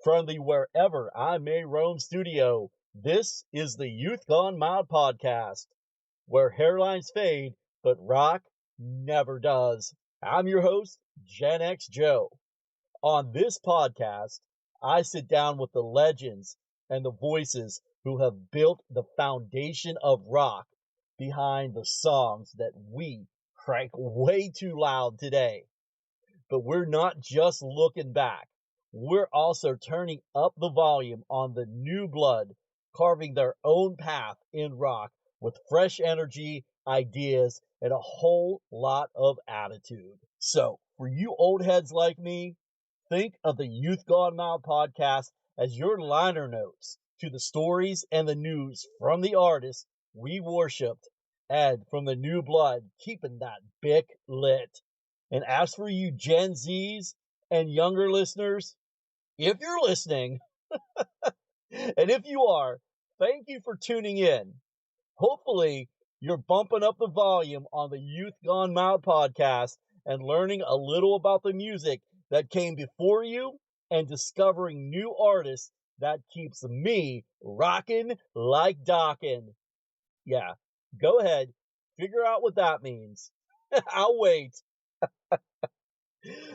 From the Wherever I May Roam studio, this is the Youth Gone Mild podcast, where hairlines fade, but rock never does. I'm your host, Gen X Joe. On this podcast, I sit down with the legends and the voices who have built the foundation of rock behind the songs that we crank way too loud today. But we're not just looking back. We're also turning up the volume on the new blood, carving their own path in rock with fresh energy, ideas, and a whole lot of attitude. So, for you old heads like me, think of the Youth Gone Mild podcast as your liner notes to the stories and the news from the artists we worshipped and from the new blood, keeping that Bic lit. And as for you Gen Zs and younger listeners, if you're listening, and if you are, thank you for tuning in. Hopefully, you're bumping up the volume on the Youth Gone Mild podcast and learning a little about the music that came before you and discovering new artists that keeps me rocking like docking. Yeah, go ahead, figure out what that means. I'll wait.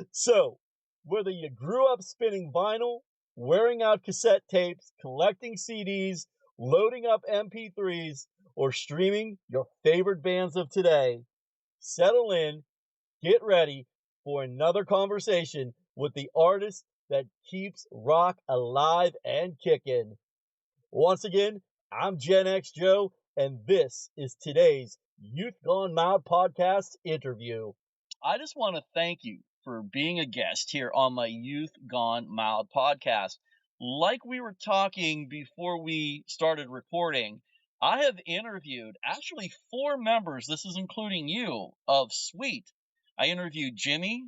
So, whether you grew up spinning vinyl, wearing out cassette tapes, collecting CDs, loading up MP3s, or streaming your favorite bands of today, settle in, get ready for another conversation with the artist that keeps rock alive and kicking. Once again, I'm Gen X Joe, and this is today's Youth Gone Mild podcast interview. I just want to thank you for being a guest here on my Youth Gone Mild podcast. Like we were talking before we started recording, I have interviewed actually 4 members, this is including you, of Sweet. I interviewed Jimmy,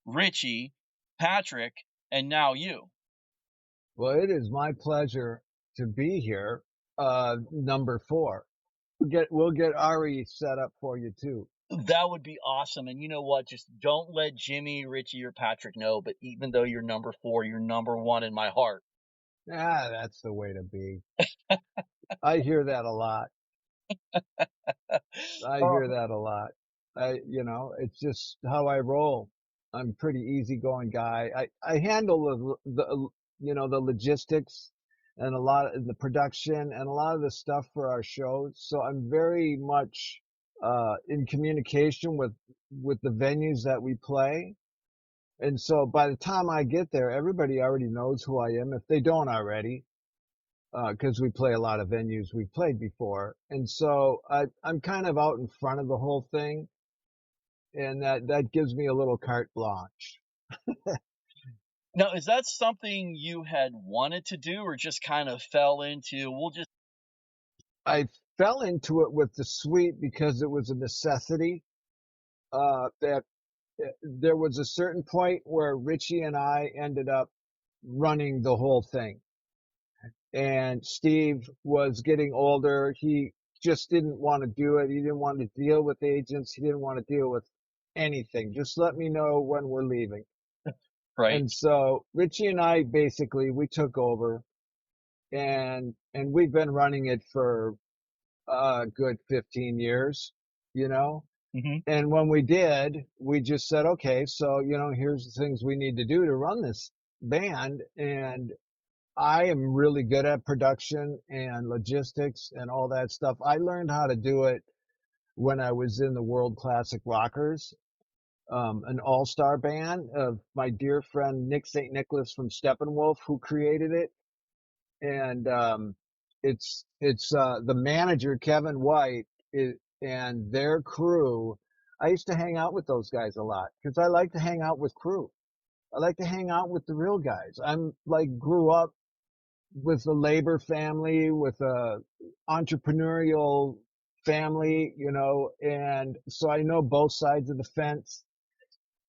Richie, Patrick, and now you. Well, it is my pleasure to be here. Number 4. We'll get Ari set up for you too. That would be awesome. And you know what? Just don't let Jimmy, Richie, or Patrick know. But even though you're number 4, you're number 1 in my heart. That's the way to be. I hear that a lot. It's just how I roll. I'm a pretty easygoing guy. I handle the logistics and a lot of the production and a lot of the stuff for our shows. So I'm very much in communication with the venues that we play. And so by the time I get there, everybody already knows who I am if they don't already, because we play a lot of venues we've played before. And so I'm kind of out in front of the whole thing, and that gives me a little carte blanche. Now, is that something you had wanted to do or just kind of fell into? I fell into it with the Sweet because it was a necessity. That there was a certain point where Richie and I ended up running the whole thing. And Steve was getting older. He just didn't want to do it. He didn't want to deal with agents. He didn't want to deal with anything. Just let me know when we're leaving. Right. And so Richie and I basically, we took over and we've been running it for a good 15 years, Mm-hmm. And when we did, we just said, okay, so, here's the things we need to do to run this band. And I am really good at production and logistics and all that stuff. I learned how to do it when I was in the World Classic Rockers, an all-star band of my dear friend Nick St. Nicholas from Steppenwolf, who created it. And it's the manager, Kevin White, and their crew. I used to hang out with those guys a lot because I like to hang out with crew. I like to hang out with the real guys. I'm grew up with a labor family, with a entrepreneurial family, and so I know both sides of the fence,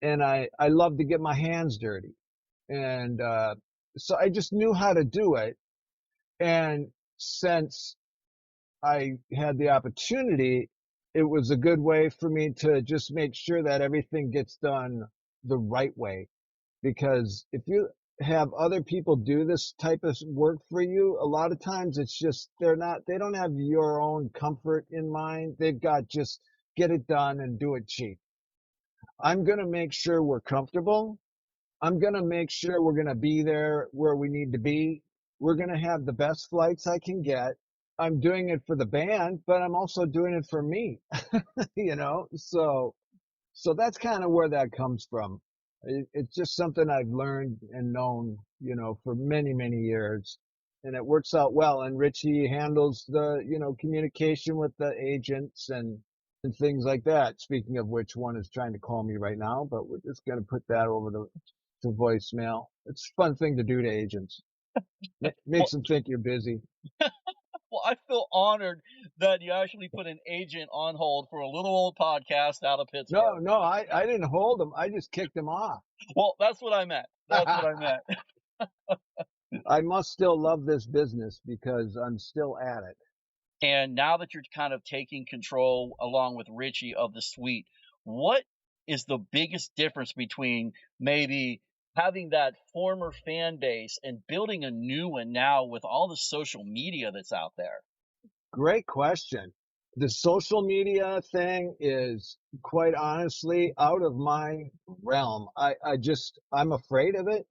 and I love to get my hands dirty. And so I just knew how to do it. And since I had the opportunity, it was a good way for me to just make sure that everything gets done the right way. Because have other people do this type of work for you, a lot of times it's just they don't have your own comfort in mind. They've got just get it done and do it cheap. I'm going to make sure we're comfortable. I'm going to make sure we're going to be there where we need to be. We're going to have the best flights I can get. I'm doing it for the band, but I'm also doing it for me, you know? So that's kind of where that comes from. It's just something I've learned and known, you know, for many, many years. And it works out well. And Richie handles the, you know, communication with the agents and things like that. Speaking of which, one is trying to call me right now, but we're just going to put that over to voicemail. It's a fun thing to do to agents. Well, Makes them think you're busy. well, I feel honored that you actually put an agent on hold for a little old podcast out of No, Pittsburgh. no, I didn't hold them. I just kicked them off. Well, that's what I meant. That's what I meant. I must still love this business because I'm still at it. And now that you're kind of taking control along with Richie of the suite, what is the biggest difference between maybe having that former fan base and building a new one now with all the social media that's out there? Great question. The social media thing is quite honestly out of my realm. I'm afraid of it.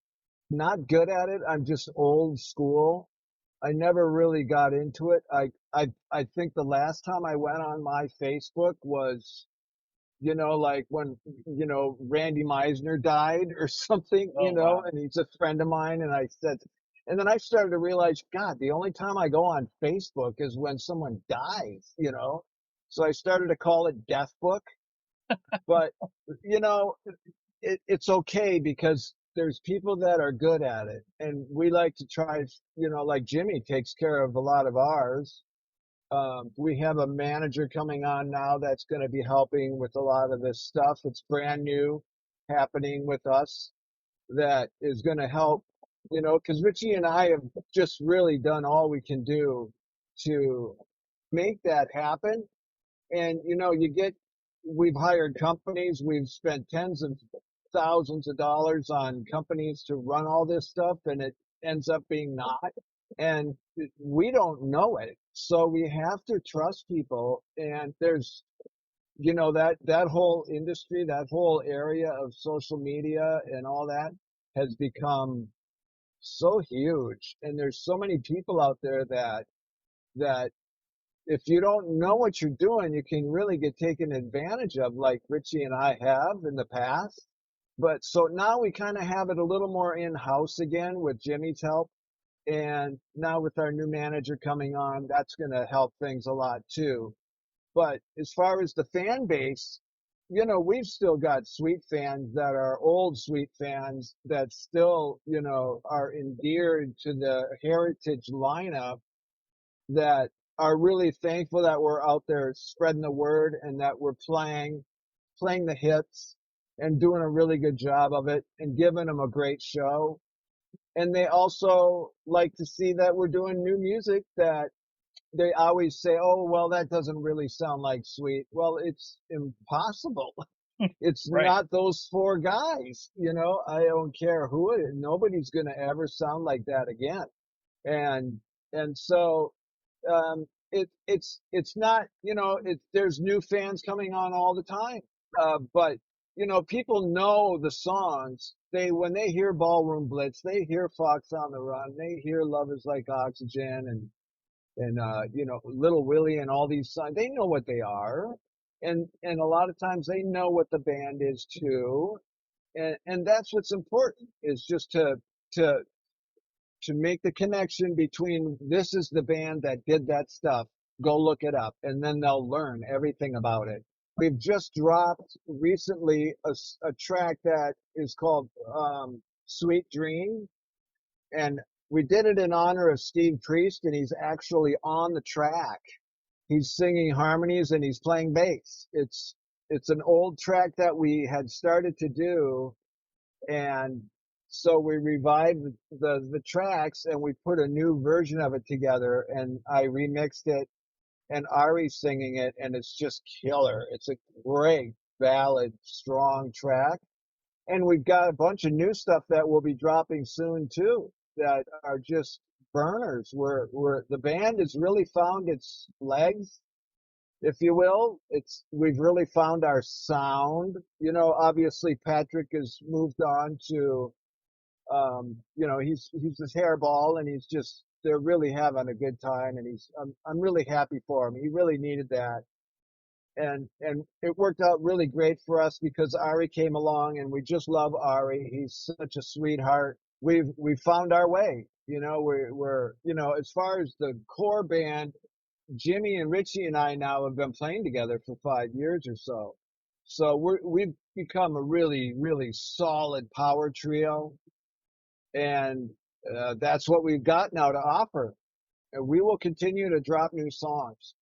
Not good at it. I'm just old school. I never really got into it. I think the last time I went on my Facebook was, you know, like when, you know, Randy Meisner died or something, you Oh, know, wow. and he's a friend of mine. And I said, and then I started to realize, God, the only time I go on Facebook is when someone dies, you know? So I started to call it Death Book, but you know, it's okay because there's people that are good at it. And we like to try, you know, like Jimmy takes care of a lot of ours. We have a manager coming on now that's going to be helping with a lot of this stuff. It's brand new happening with us that is going to help, you know, because Richie and I have just really done all we can do to make that happen. And, you know, we've hired companies, we've spent tens of thousands of dollars on companies to run all this stuff, and it ends up being not. And we don't know it. So we have to trust people. And there's, you know, that whole industry, that whole area of social media and all that has become so huge. And there's so many people out there that if you don't know what you're doing, you can really get taken advantage of, like Richie and I have in the past. But so now we kind of have it a little more in house again with Jimmy's help. And now with our new manager coming on, that's going to help things a lot too. But as far as the fan base, you know, we've still got Sweet fans that are old Sweet fans that still, you know, are endeared to the heritage lineup that are really thankful that we're out there spreading the word and that we're playing the hits and doing a really good job of it and giving them a great show. And they also like to see that we're doing new music that they always say, oh, well, that doesn't really sound like Sweet. Well, it's impossible. It's Right. not those four guys. You know, I don't care who it is. Nobody's going to ever sound like that again. And, and so, it's not, you know, there's new fans coming on all the time. But, you know, people know the songs. When they hear Ballroom Blitz, they hear Fox on the Run, they hear Love is Like Oxygen and you know, Little Willie and all these songs. They know what they are. And a lot of times they know what the band is too. And that's what's important is just to, to make the connection between this is the band that did that stuff. Go look it up and then they'll learn everything about it. We've just dropped recently a track that is called, Sweet Dream, and we did it in honor of Steve Priest, and he's actually on the track. He's singing harmonies and he's playing bass. It's an old track that we had started to do, and so we revived the tracks and we put a new version of it together, and I remixed it and Ari's singing it, and it's just killer. It's a great ballad, strong track. And we've got a bunch of new stuff that will be dropping soon too, that are just burners. We're the band has really found its legs, if you will. We've really found our sound. You know, obviously Patrick has moved on to, he's this hairball, and they're really having a good time, and I'm really happy for him. He really needed that. And it worked out really great for us because Ari came along, and we just love Ari. He's such a sweetheart. We've found our way. You know, we're as far as the core band, Jimmy and Richie and I now have been playing together for 5 years or so. So we've become a really, really solid power trio, and that's what we've got now to offer. And we will continue to drop new songs.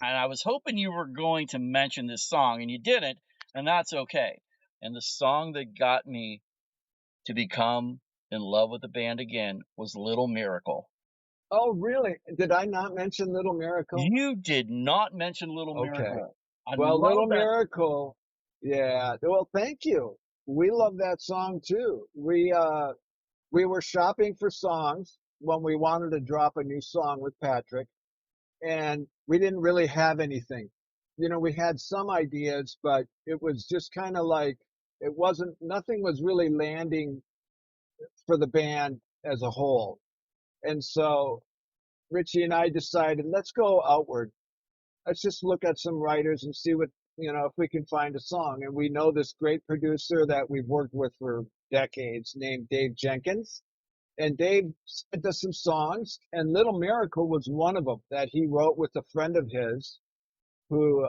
And I was hoping you were going to mention this song, and you didn't, and that's okay. And the song that got me to become in love with the band again was Little Miracle. Oh, really? Did I not mention Little Miracle? You did not mention Little Okay. Miracle. I Well, Little love that. Miracle. Yeah. Well, thank you. We love that song too. We were shopping for songs when we wanted to drop a new song with Patrick, and we didn't really have anything. You know, we had some ideas, but it was just kind of like nothing was really landing for the band as a whole. And so Richie and I decided, let's go outward. Let's just look at some writers and see if we can find a song. And we know this great producer that we've worked with for decades named Dave Jenkins. And Dave sent us some songs, and Little Miracle was one of them that he wrote with a friend of his who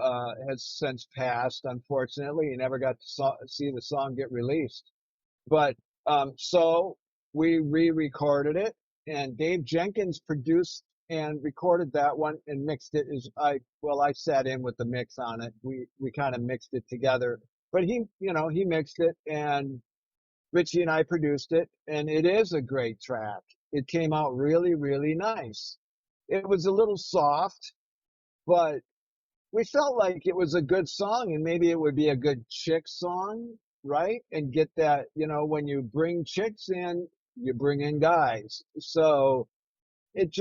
has since passed, unfortunately. He never got to see the song get released. But so we re-recorded it, and Dave Jenkins produced and recorded that one and mixed it. I sat in with the mix on it. We kind of mixed it together, but he mixed it, and Richie and I produced it, and it is a great track. It came out really, really nice. It was a little soft, but we felt like it was a good song, and maybe it would be a good chick song, right? And get that, when you bring chicks in, you bring in guys. So it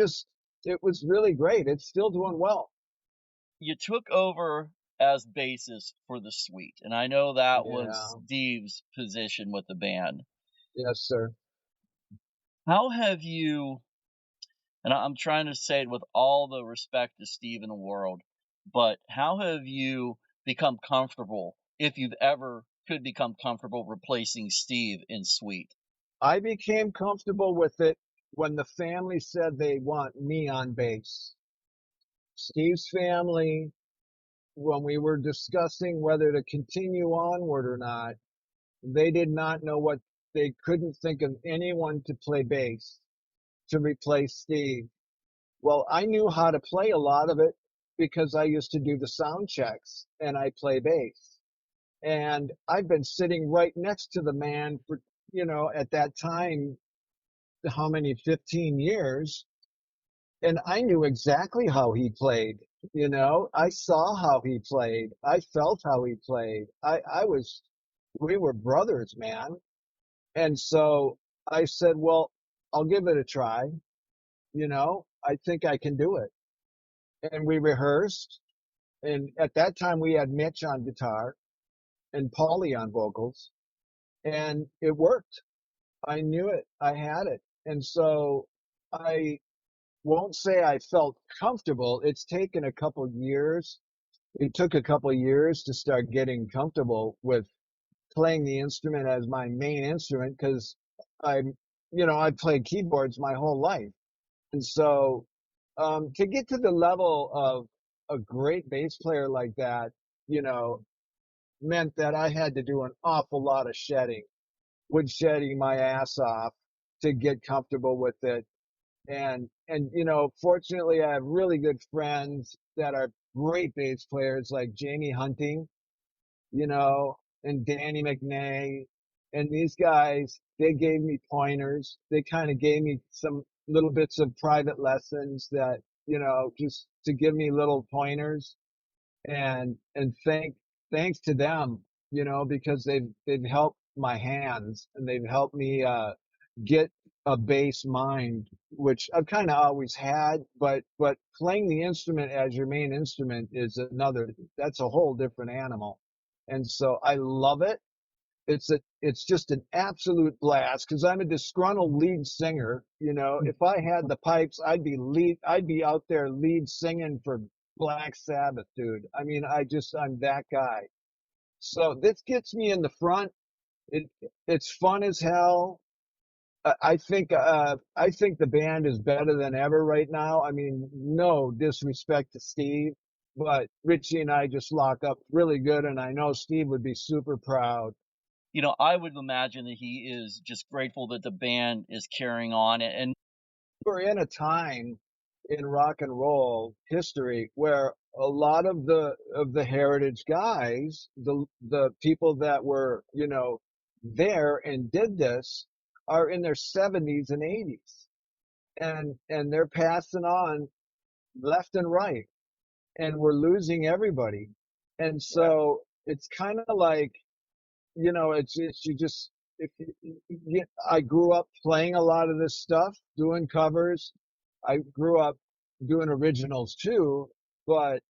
was really great. It's still doing well. You took over as bassist for the Suite, and I know that was Yeah. Steve's position with the band. Yes, sir. How have you, and I'm trying to say it with all the respect to Steve in the world, but how have you become comfortable, if you've ever could become comfortable replacing Steve in Suite? I became comfortable with it when the family said they want me on bass. Steve's family, when we were discussing whether to continue onward or not, they did not know they couldn't think of anyone to play bass to replace Steve. Well, I knew how to play a lot of it because I used to do the sound checks, and I play bass. And I've been sitting right next to the man for, at that time, how many, 15 years. And I knew exactly how he played. I saw how he played. I felt how he played. We were brothers, man. And so I said, well, I'll give it a try. I think I can do it. And we rehearsed. And at that time, we had Mitch on guitar and Paulie on vocals. And it worked. I knew it. I had it. And so I won't say I felt comfortable. It's taken a couple years. It took a couple years to start getting comfortable with playing the instrument as my main instrument because I've played keyboards my whole life. And so to get to the level of a great bass player like that, you know, meant that I had to do an awful lot of shedding, wood shedding my ass off to get comfortable with it. And fortunately I have really good friends that are great bass players like Jamie Hunting, you know, and Danny McNay. And these guys, they gave me pointers. They kind of gave me some little bits of private lessons that, just to give me little pointers. And thanks to them, because they've helped my hands, and they've helped me get a bass mind, which I've kind of always had, but playing the instrument as your main instrument is that's a whole different animal. And so I love it. It's just an absolute blast because I'm a disgruntled lead singer. You know, if I had the pipes, I'd be out there lead singing for Black Sabbath, dude. I mean, I'm that guy. So this gets me in the front. It it's fun as hell. I think the band is better than ever right now. I mean, no disrespect to Steve, but Richie and I just lock up really good, and I know Steve would be super proud. I would imagine that he is just grateful that the band is carrying on. And We're in a time in rock and roll history where a lot of the heritage guys, the people that were, there and did this are in their 70s and 80s, and they're passing on left and right, and we're losing everybody. And yeah. so it's kind of like, it's you just if I grew up playing a lot of this stuff, doing covers. I grew up doing originals too, but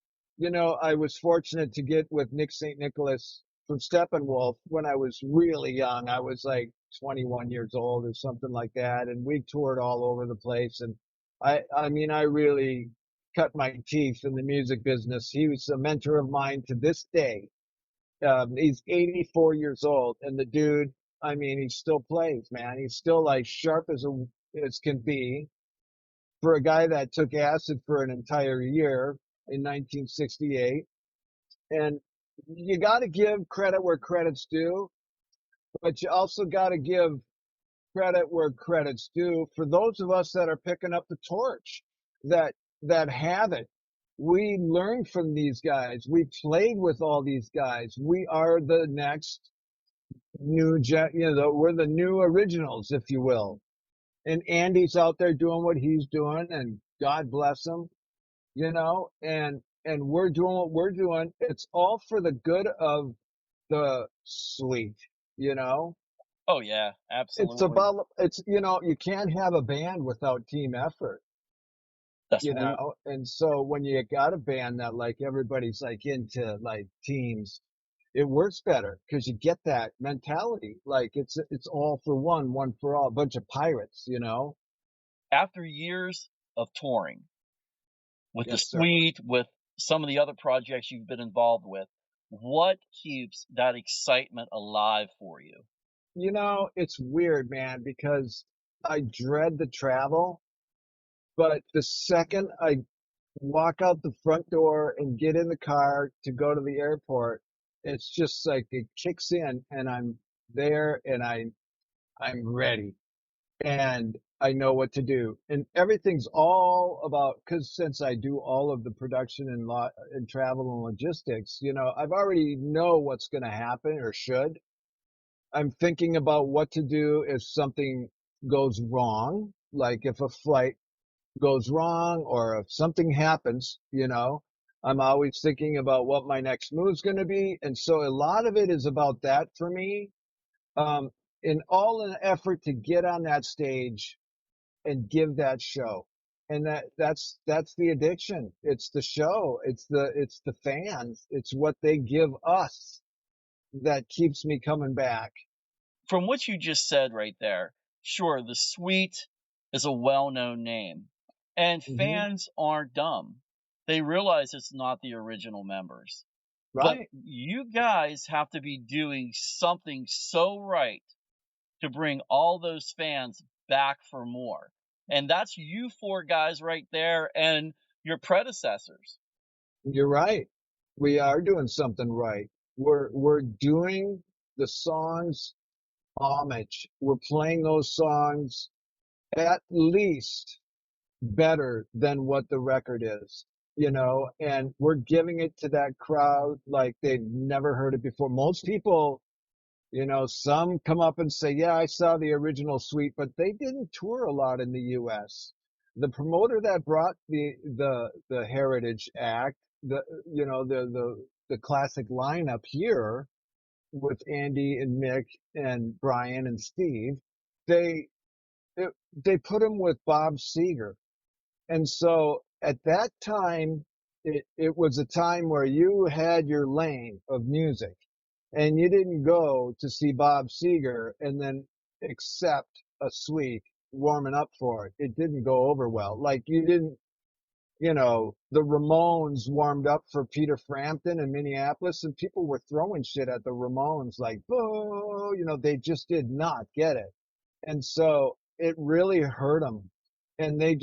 I was fortunate to get with Nick St. Nicholas from Steppenwolf when I was really young. I was like 21 years old or something like that, and we toured all over the place. And I mean, I really cut my teeth in the music business. He was a mentor of mine to this day. He's 84 years old, and the dude, I mean, he still plays, man. He's still like sharp as can be for a guy that took acid for an entire year in 1968. And you got to give credit where credit's due, but you also got to give credit where credit's due for those of us that are picking up the torch, that that have it. We learned from these guys. We played with all these guys. We are the next we're the new originals, if you will. And Andy's out there doing what he's doing, and God bless him, and we're doing what we're doing. It's all for the good of the suite, you know. Oh yeah, It's absolutely. about you can't have a band without team effort, That's and so when you got a band that like everybody's like into like teams, it works better because you get that mentality. Like it's all for one for all, a bunch of pirates. after years of touring with the Yes, sir. suite, with some of the other projects you've been involved with, what keeps that excitement alive for you? It's weird, man, because I dread the travel, but the second I walk out the front door and get in the car to go to the airport, it's just like it kicks in and I'm there and I'm ready and I know what to do. And everything's all about, cause since I do all of the production and travel and logistics, I've already know what's going to happen or should. I'm thinking about what to do if something goes wrong, like if a flight goes wrong or if something happens. I'm always thinking about what my next move's going to be. And so a lot of it is about that for me. Um, in all an effort to get on that stage and give that show. And that's the addiction. It's the show. It's the fans. It's what they give us that keeps me coming back. From what you just said right there, sure, the suite is a well known name, and Hmm. fans aren't dumb. They realize it's not the original members. But Right. you guys have to be doing something so right to bring all those fans back for more. And that's you four guys right there and your predecessors. You're right. We are doing something right. We're doing the songs homage. We're playing those songs at least better than what the record is, and we're giving it to that crowd like they've never heard it before. Most people, some come up and say, yeah, I saw the original suite, but they didn't tour a lot in the US. The promoter that brought the Heritage Act, the, the classic lineup here, with Andy and Mick and Brian and Steve, they it, they put him with Bob Seger. And so at that time, it was a time where you had your lane of music and you didn't go to see Bob Seger and then accept a suite warming up for it. It didn't go over well. Like you didn't, the Ramones warmed up for Peter Frampton in Minneapolis and people were throwing shit at the Ramones like, boo, they just did not get it. And so it really hurt them. And they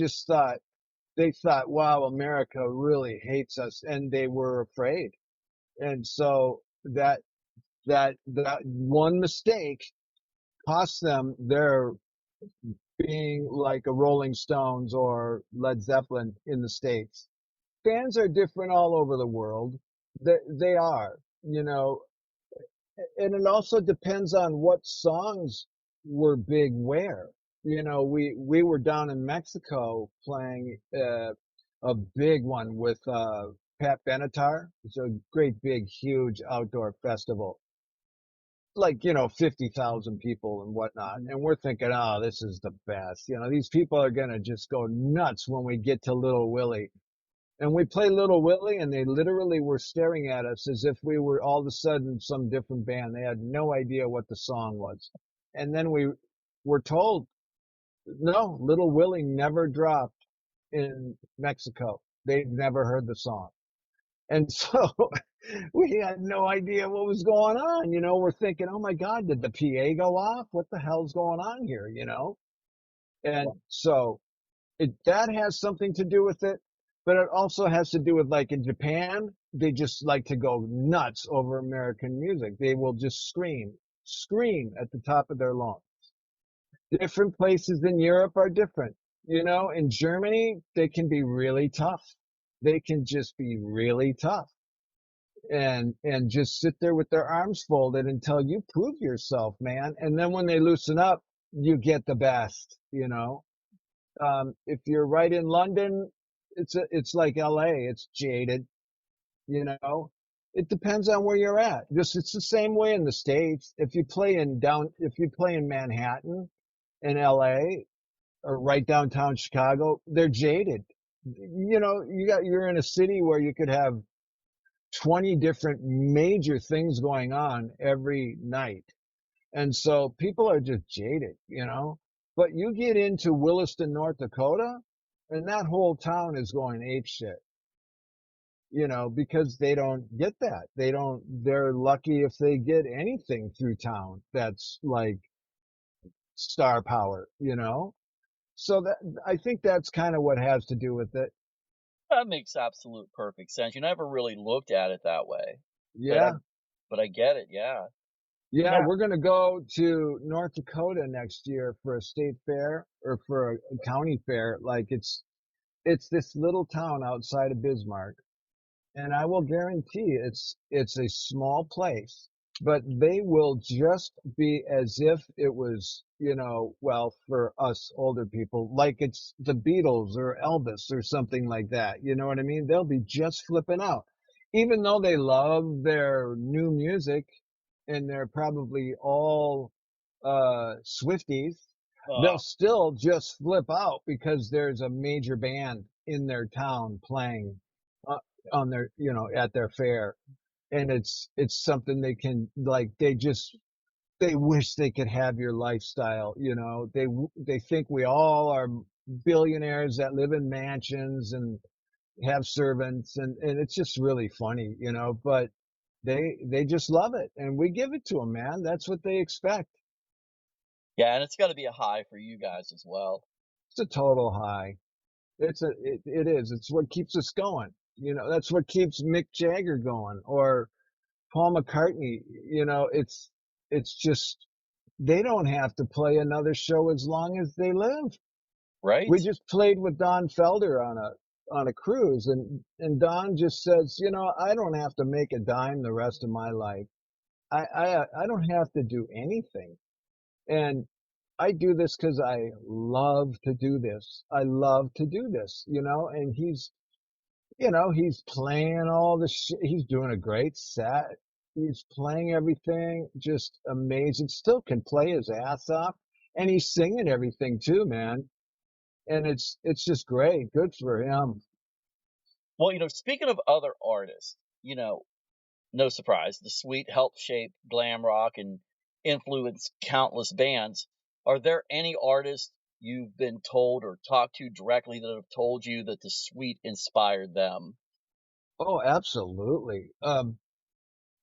thought, wow, America really hates us. And they were afraid. And so that one mistake cost them their being like a Rolling Stones or Led Zeppelin in the States. Fans are different all over the world. They are, and it also depends on what songs were big where. We were down in Mexico playing a big one with Pat Benatar. It's a great big huge outdoor festival, like 50,000 people and whatnot. And we're thinking, oh, this is the best. These people are gonna just go nuts when we get to Little Willie. And we play Little Willie, and they literally were staring at us as if we were all of a sudden some different band. They had no idea what the song was. And then we were told, no, Little Willie never dropped in Mexico. They'd never heard the song. And so we had no idea what was going on. We're thinking, oh my God, did the PA go off? What the hell's going on here? And so that has something to do with it, but it also has to do with like in Japan, they just like to go nuts over American music. They will just scream at the top of their lungs. Different places in Europe are different. In Germany, they can be really tough. They can just be really tough and just sit there with their arms folded until you prove yourself, man. And then when they loosen up, you get the best, if you're right in London, it's like LA. It's jaded, you know. It depends on where you're at. It's the same way in the States. If you play in Manhattan, in LA, or right downtown Chicago, they're jaded. You're in a city where you could have 20 different major things going on every night. And so people are just jaded. But you get into Williston, North Dakota, and that whole town is going apeshit, because they don't get that. They're lucky if they get anything through town that's like star power. So I think that's kind of what has to do with it. That makes absolute perfect sense. You never really looked at it that way, but I Yeah. but I get it. Yeah. Yeah, Now, we're going to go to North Dakota next year for a state fair or for a county fair. Like it's this little town outside of Bismarck. And I will guarantee it's a small place, but they will just be as if it was, well, for us older people, like it's the Beatles or Elvis or something like that. You know what I mean? They'll be just flipping out. Even though they love their new music and they're probably all Swifties, they'll uh, still just flip out because there's a major band in their town playing uh, on their, at their fair. And it's something they can, like, they wish they could have your lifestyle. They think we all are billionaires that live in mansions and have servants, and it's just really funny, but they just love it, and we give it to them, man. That's what they expect. yeah, and it's got to be a high for you guys as well. It's a total high. It is. It's what keeps us going. That's what keeps Mick Jagger going or Paul McCartney. It's just they don't have to play another show as long as they live. Right? We just played with Don Felder on a cruise, and Don just says, I don't have to make a dime the rest of my life. I don't have to do anything. And I do this because I love to do this. I love to do this, and he's playing all the shit. He's doing a great set. He's playing everything just amazing. Still can play his ass off, and he's singing everything too, man. And it's just great. Good for him. Well, speaking of other artists, no surprise, the Sweet helped shape glam rock and influence countless bands. Are there any artists you've been told or talked to directly that have told you that the Sweet inspired them? Oh, absolutely.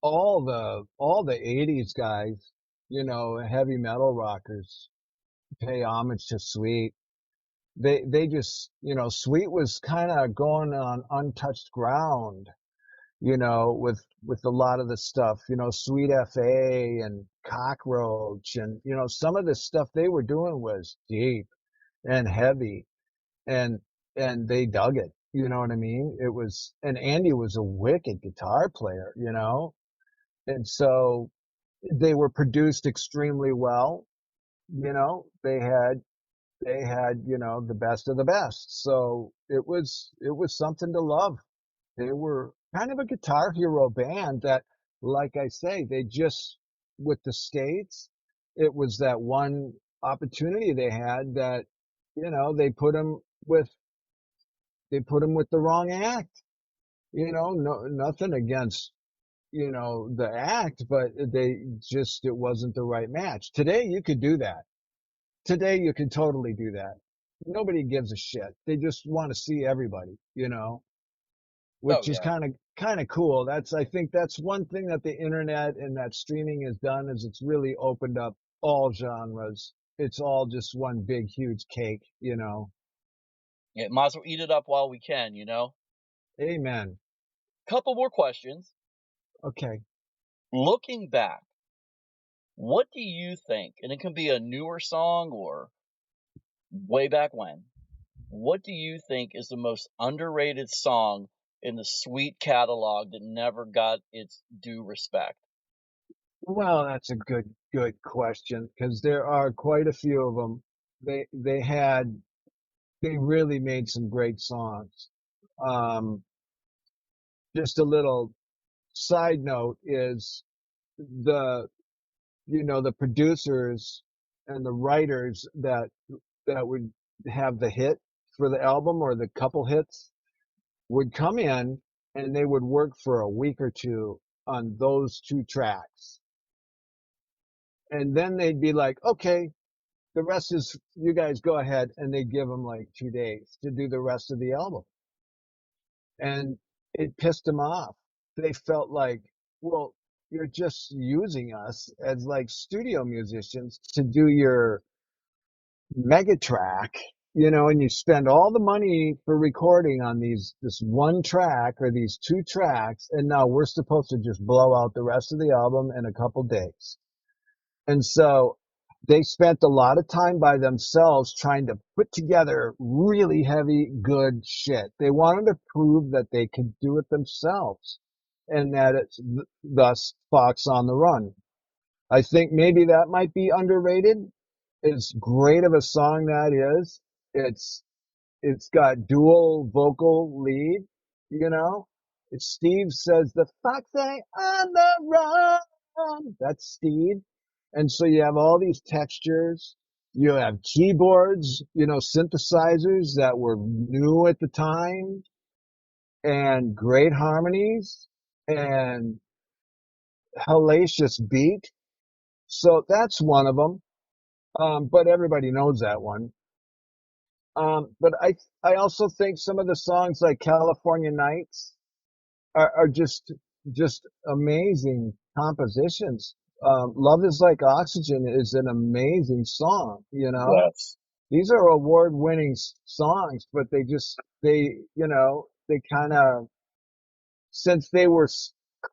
All the '80s guys, heavy metal rockers pay homage to Sweet. They just, Sweet was kind of going on untouched ground, with a lot of the stuff, Sweet FA and Cockroach, and some of the stuff they were doing was deep and heavy, and they dug it. You know what I mean? And Andy was a wicked guitar player, and so they were produced extremely well. They had the best of the best. So it was something to love. They were kind of a guitar hero band that, like I say, they just, with the States, it was that one opportunity they had that, they put them with, the wrong act. No, nothing against, the act, but it wasn't the right match. Today you could do that. Today you could totally do that. Nobody gives a shit. They just want to see everybody, Oh which is yeah. kind of cool. I think that's one thing that the internet and that streaming has done is it's really opened up all genres. It's all just one big huge cake. Yeah, might as well eat it up while we can. Amen. Couple more questions. Okay. Looking back, what do you think, and it can be a newer song or way back when, what do you think is the most underrated song in the Sweet catalog that never got its due respect? Well, that's a good question because there are quite a few of them. They really made some great songs. Um, just a little side note is the the producers and the writers that would have the hit for the album or the couple hits would come in and they would work for a week or two on those two tracks. And then they'd be like, okay, the rest is you guys go ahead. And they give them like 2 days to do the rest of the album. And it pissed them off. They felt like, well, you're just using us as like studio musicians to do your mega track, and you spend all the money for recording on this one track or these two tracks, and now we're supposed to just blow out the rest of the album in a couple days. And so they spent a lot of time by themselves trying to put together really heavy, good shit. They wanted to prove that they could do it themselves and that it's thus Fox on the Run. I think maybe that might be underrated. As great of a song that is, it's it's got dual vocal lead, you know. Steve says the fox ain't on the run. That's Steve. And so you have all these textures. You have keyboards, synthesizers that were new at the time and great harmonies and hellacious beat. So that's one of them. But everybody knows that one. But I also think some of the songs like California Nights are just amazing compositions. Love is Like Oxygen is an amazing song. Yes. These are award-winning songs, but they kind of, since they were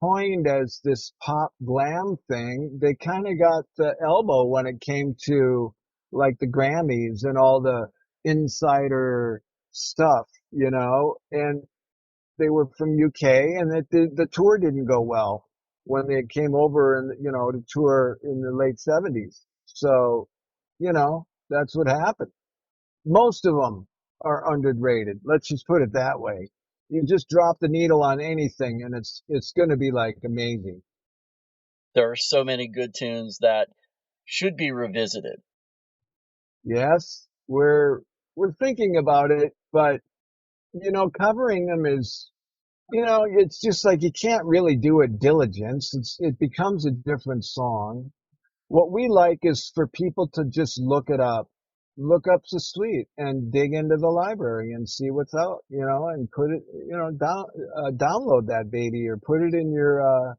coined as this pop glam thing, they kind of got the elbow when it came to like the Grammys and all the insider stuff. And they were from UK and the tour didn't go well when they came over and, to tour in the late 70s. So, that's what happened. Most of them are underrated. Let's just put it that way. You just drop the needle on anything and it's going to be like amazing. There are so many good tunes that should be revisited. Yes, we're thinking about it, but covering them is, it's just like you can't really do it diligence. It becomes a different song. What we like is for people to just look up the suite and dig into the library and see what's out, and put it, download that baby or put it in your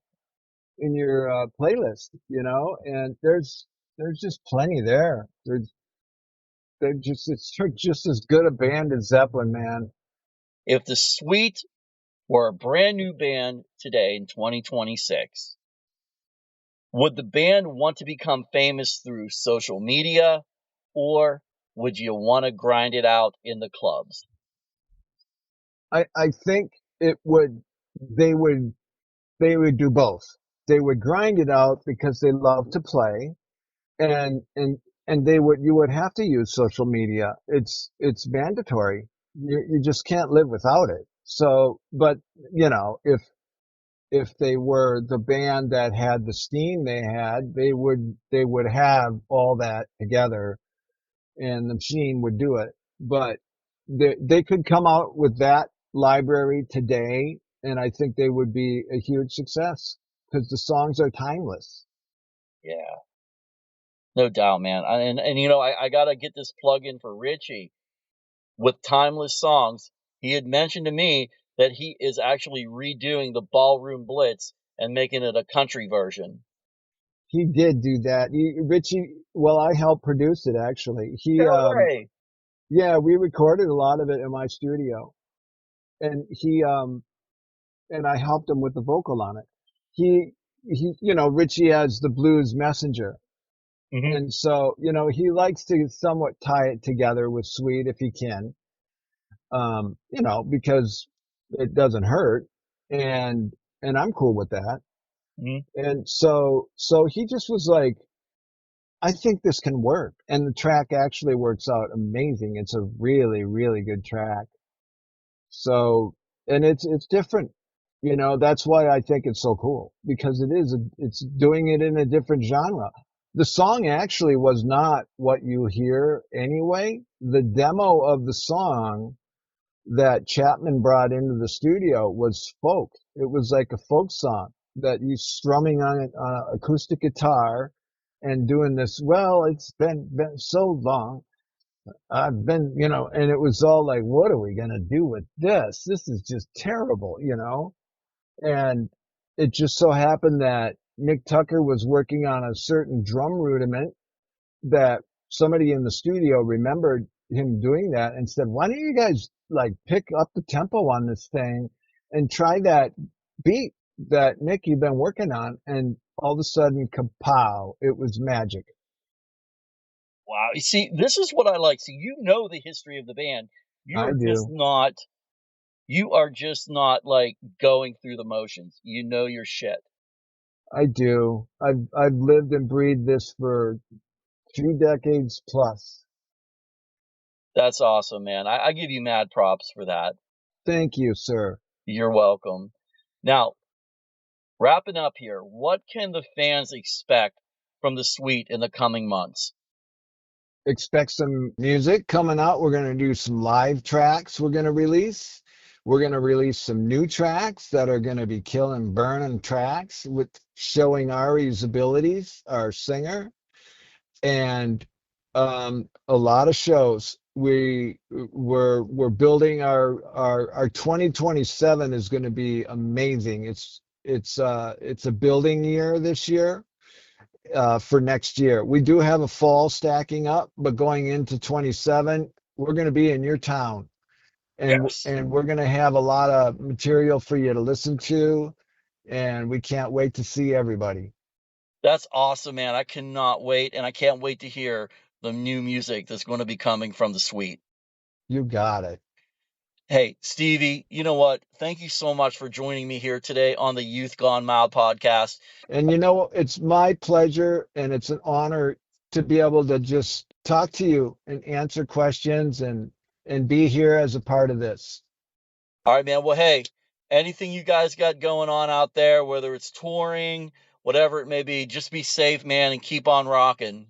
playlist, and there's just plenty there. They're just as good a band as Zeppelin, man. If the Sweet were a brand new band today in 2026, would the band want to become famous through social media, or would you want to grind it out in the clubs? I think it would, they would, they would do both. They would grind it out because they love to play, and you would have to use social media. It's mandatory. You just can't live without it. So, but if they were the band that had the steam they had, they would have all that together, and the machine would do it. But they could come out with that library today, and I think they would be a huge success because the songs are timeless. Yeah, no doubt, man. And I gotta get this plug in for Richie with timeless songs. He had mentioned to me that he is actually redoing the Ballroom Blitz and making it a country version. He did do that. Richie, well, I helped produce it actually. No way. Yeah, we recorded a lot of it in my studio, and and I helped him with the vocal on it. Richie has the blues messenger. Hmm. And so, he likes to somewhat tie it together with Sweet if he can, because it doesn't hurt, and I'm cool with that. Hmm. And so he just was like, I think this can work. And the track actually works out amazing. It's a really, really good track. So, and it's different. That's why I think it's so cool because it's doing it in a different genre. The song actually was not what you hear anyway. The demo of the song that Chapman brought into the studio was folk. It was like a folk song that he's strumming on an acoustic guitar and doing this. Well, it's been so long. I've been, and it was all like, what are we going to do with this? This is just terrible, And it just so happened that Mick Tucker was working on a certain drum rudiment that somebody in the studio remembered him doing that and said, why don't you guys like pick up the tempo on this thing and try that beat that Nick you've been working on? And all of a sudden, kapow, it was magic. Wow. You see, this is what I like. See, you know the history of the band. You I are just do. not you are just not like going through the motions. You know your shit. I do. I've lived and breathed this for 2 decades plus. That's awesome, man. I give you mad props for that. Thank you, sir. You're welcome. Now, wrapping up here, what can the fans expect from the suite in the coming months? Expect some music coming out. We're going to do some live tracks we're going to release. We're going to release some new tracks that are going to be killing, burning tracks with showing Ari's abilities, our singer, and a lot of shows. We're building our 2027 is going to be amazing. It's a building year this year for next year. We do have a fall stacking up, but going into 27, we're going to be in your town, and Yes. we're going to have a lot of material for you to listen to, and we can't wait to see everybody. That's awesome, man. I cannot wait, and I can't wait to hear the new music that's going to be coming from the suite. You got it. Hey, Stevie, you know what? Thank you so much for joining me here today on the Youth Gone Mild podcast. And it's my pleasure and it's an honor to be able to just talk to you and answer questions and be here as a part of this. All right, man. Well, hey, anything you guys got going on out there, whether it's touring, whatever it may be. Just be safe, man, and keep on rocking.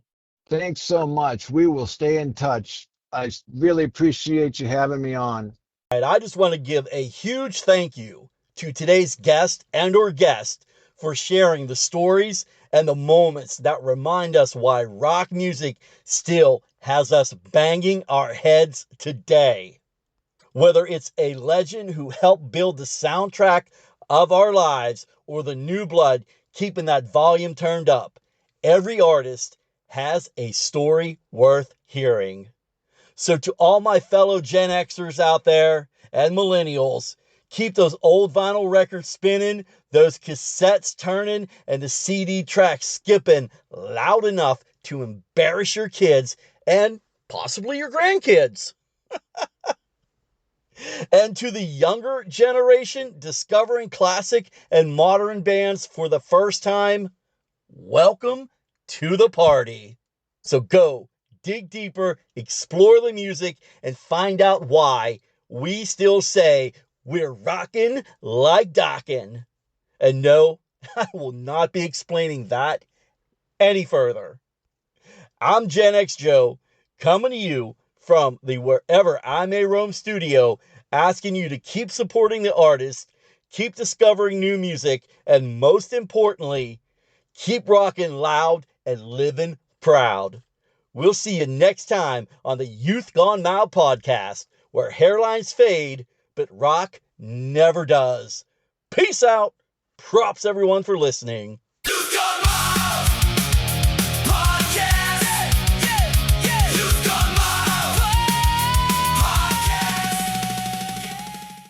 Thanks so much. We will stay in touch. I really appreciate you having me on. All right, I just want to give a huge thank you to today's guest and/or guest for sharing the stories and the moments that remind us why rock music still has us banging our heads today. Whether it's a legend who helped build the soundtrack of our lives or the new blood keeping that volume turned up, every artist has a story worth hearing. So, to all my fellow Gen Xers out there and millennials, keep those old vinyl records spinning, those cassettes turning, and the CD tracks skipping loud enough to embarrass your kids and possibly your grandkids. And to the younger generation discovering classic and modern bands for the first time, welcome to the party. So go dig deeper, explore the music, and find out why we still say we're rockin' like dockin'. And no, I will not be explaining that any further. I'm Gen X Joe, coming to you from the Wherever I May Roam studio, asking you to keep supporting the artist, keep discovering new music, and most importantly, keep rocking loud and living proud. We'll see you next time on the Youth Gone Mild podcast, where hairlines fade, but rock never does. Peace out. Props everyone for listening.